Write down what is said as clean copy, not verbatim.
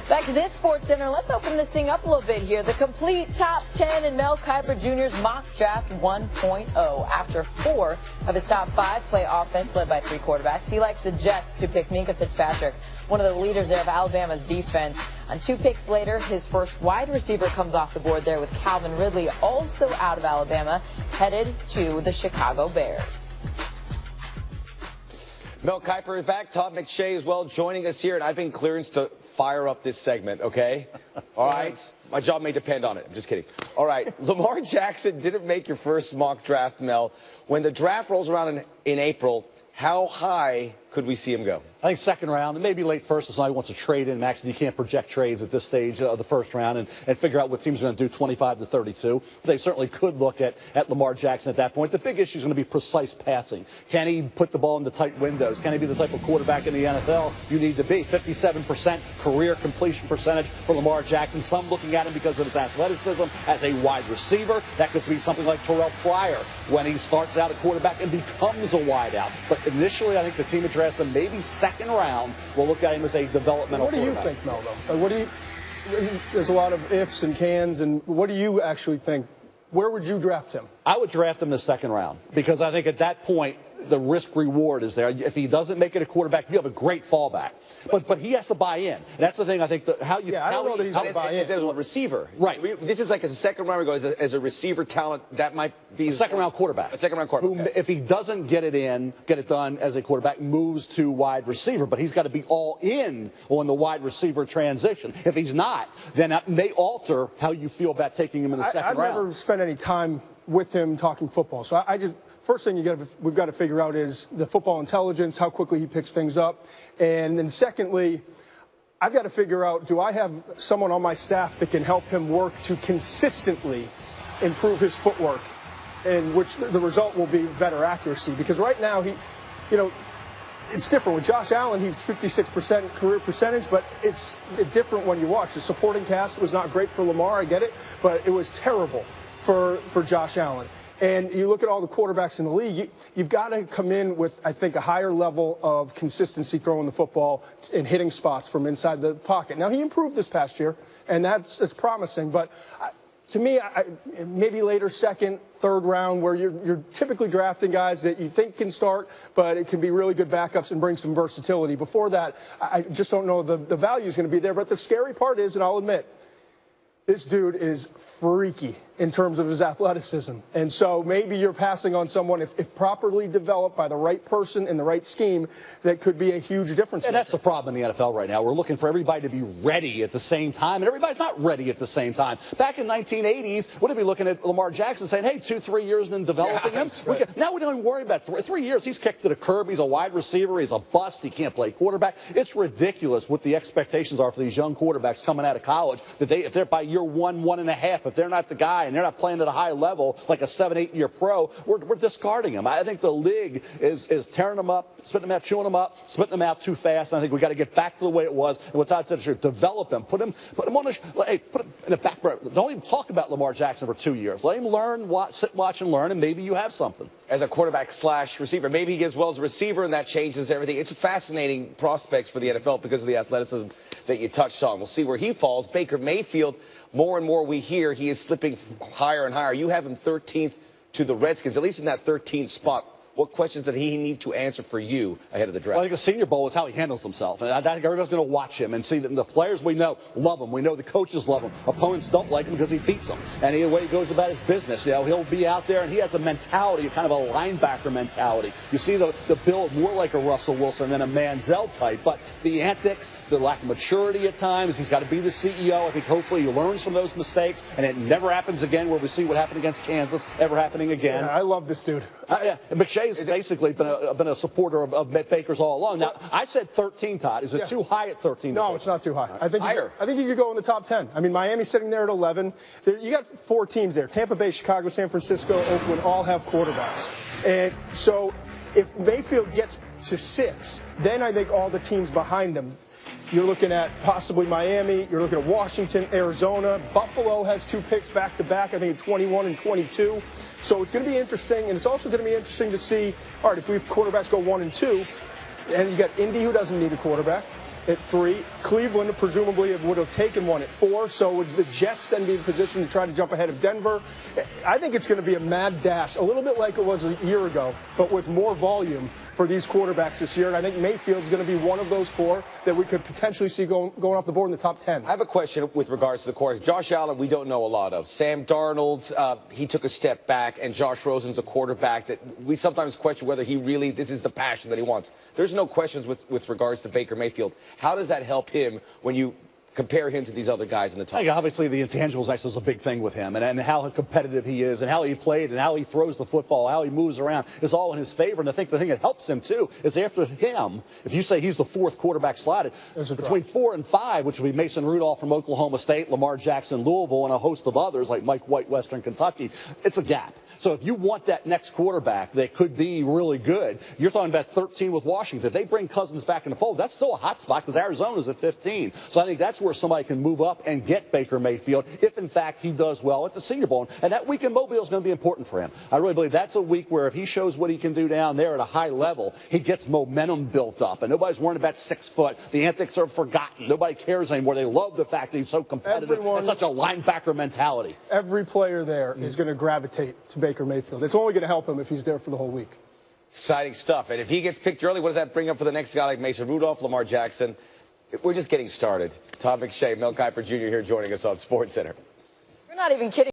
Back to this Sports Center. Let's open this thing up a little bit here. The complete top 10 in Mel Kiper Jr.'s mock draft 1.0. After 4 of his top 5 play offense led by 3 quarterbacks, he likes the Jets to pick Minkah Fitzpatrick, one of the leaders there of Alabama's defense. On 2 picks later, his first wide receiver comes off the board there with Calvin Ridley, also out of Alabama, headed to the Chicago Bears. Mel Kiper is back. Todd McShay as well joining us here, and I've been clearance to fire up this segment, okay? All right? My job may depend on it. I'm just kidding. All right. Lamar Jackson didn't make your first mock draft, Mel. When the draft rolls around in April, how high could we see him go? I think second round, and maybe late first if somebody wants to trade in. Max, and you can't project trades at this stage of the first round and figure out what teams are going to do 25 to 32. They certainly could look at Lamar Jackson at that point. The big issue is going to be precise passing. Can he put the ball into tight windows? Can he be the type of quarterback in the NFL you need to be? 57% career completion percentage for Lamar Jackson. Some looking at him because of his athleticism as a wide receiver. That could be something like Terrell Pryor when he starts out at quarterback and becomes a wideout. But initially, I think the team addressed him maybe second round. We'll look at him as a developmental quarterback. What do you think, Mel, though? There's a lot of ifs and cans, and what do you actually think? Where would you draft him? I would draft him in the second round because I think at that point, the risk reward is there. If he doesn't make it a quarterback, you have a great fallback. But he has to buy in. And that's the thing I think that I don't know that he's going to buy in. As a receiver. Right. This is like a second round. We go as a receiver talent. That might be a second round quarterback. A second round quarterback. Who, if he doesn't get it done as a quarterback, moves to wide receiver. But he's got to be all in on the wide receiver transition. If he's not, then that may alter how you feel about taking him in the second round. I've never spent any time with him talking football. So I just first thing we've got to figure out is the football intelligence, how quickly he picks things up. And then secondly, I've got to figure out, do I have someone on my staff that can help him work to consistently improve his footwork, in which the result will be better accuracy? Because right now, it's different. With Josh Allen, he's 56% career percentage, but it's different when you watch. The supporting cast was not great for Lamar, I get it, but it was terrible for Josh Allen. And you look at all the quarterbacks in the league, you've got to come in with, I think, a higher level of consistency throwing the football and hitting spots from inside the pocket. Now, he improved this past year, and it's promising. But to me, maybe later second, third round, where you're typically drafting guys that you think can start, but it can be really good backups and bring some versatility. Before that, I just don't know the value is going to be there. But the scary part is, and I'll admit, this dude is freaky in terms of his athleticism. And so maybe you're passing on someone, if properly developed by the right person in the right scheme, that could be a huge difference. And that's the problem in the NFL right now. We're looking for everybody to be ready at the same time, and everybody's not ready at the same time. Back in 1980s, we'd be looking at Lamar Jackson saying, hey, 2-3 years and then developing him. Right. Now we don't even worry about 3 years. He's kicked to the curb. He's a wide receiver. He's a bust. He can't play quarterback. It's ridiculous what the expectations are for these young quarterbacks coming out of college, that if they're by year 1, 1.5, if they're not the guy and they're not playing at a high level like a 7-8 year pro, we're discarding them. I think the league is tearing them up, spitting them out, chewing them up, spitting them out too fast. And I think we got to get back to the way it was. And what Todd said is, develop him, put him on put him in the back burner. Don't even talk about Lamar Jackson for 2 years. Let him learn, sit, watch, and learn, and maybe you have something. As a quarterback / receiver, maybe he gets well as a receiver, and that changes everything. It's fascinating prospects for the NFL because of the athleticism that you touched on. We'll see where he falls. Baker Mayfield, more and more we hear he is slipping higher and higher. You have him 13th to the Redskins, at least in that 13th spot. What questions did he need to answer for you ahead of the draft? Well, I think the Senior Bowl is how he handles himself. And I think everybody's going to watch him and see that the players we know love him. We know the coaches love him. Opponents don't like him because he beats them. And the way he goes about his business, he'll be out there, and he has a mentality, kind of a linebacker mentality. You see the build more like a Russell Wilson than a Manziel type. But the antics, the lack of maturity at times, he's got to be the CEO. I think hopefully he learns from those mistakes, and it never happens again, where we see what happened against Kansas ever happening again. Yeah, I love this dude. McShay's basically been a supporter of Baker's all along. Now, I said 13, Todd. Is it too high at 13? No, it's not too high. I think higher. I think you could go in the top 10. I mean, Miami's sitting there at 11. You got 4 teams there. Tampa Bay, Chicago, San Francisco, Oakland all have quarterbacks. And so if Mayfield gets to 6, then I think all the teams behind him, you're looking at possibly Miami, you're looking at Washington, Arizona. Buffalo has 2 picks back-to-back, I think at 21 and 22. So it's going to be interesting, and it's also going to be interesting to see, all right, if we have quarterbacks go 1 and 2, and you got Indy, who doesn't need a quarterback. at 3. Cleveland presumably would have taken one at 4. So would the Jets then be in position to try to jump ahead of Denver? I think it's going to be a mad dash, a little bit like it was a year ago, but with more volume for these quarterbacks this year. And I think Mayfield's going to be one of those 4 that we could potentially see going off the board in the top 10. I have a question with regards to the quarterbacks. Josh Allen, we don't know a lot of. Sam Darnold, he took a step back, and Josh Rosen's a quarterback that we sometimes question whether he really, this is the passion that he wants. There's no questions with regards to Baker Mayfield. How does that help him when you compare him to these other guys in the top? I think obviously the intangibles actually is a big thing with him, and how competitive he is, and how he played, and how he throws the football, how he moves around is all in his favor. And I think the thing that helps him too is after him, if you say he's the 4th quarterback slotted, between 4 and 5, which would be Mason Rudolph from Oklahoma State, Lamar Jackson, Louisville, and a host of others like Mike White, Western Kentucky, it's a gap. So if you want that next quarterback that could be really good, you're talking about 13 with Washington. If they bring Cousins back in the fold, that's still a hot spot because Arizona's at 15. So I think that's where somebody can move up and get Baker Mayfield if, in fact, he does well at the Senior Bowl. And that week in Mobile is going to be important for him. I really believe that's a week where if he shows what he can do down there at a high level, he gets momentum built up. And nobody's worrying about 6 foot. The antics are forgotten. Nobody cares anymore. They love the fact that he's so competitive and such a linebacker mentality. Every player there is going to gravitate to Baker Mayfield. It's only going to help him if he's there for the whole week. Exciting stuff. And if he gets picked early, what does that bring up for the next guy like Mason Rudolph, Lamar Jackson? We're just getting started. Todd McShay, Mel Kiper Jr. here joining us on SportsCenter. We're not even kidding.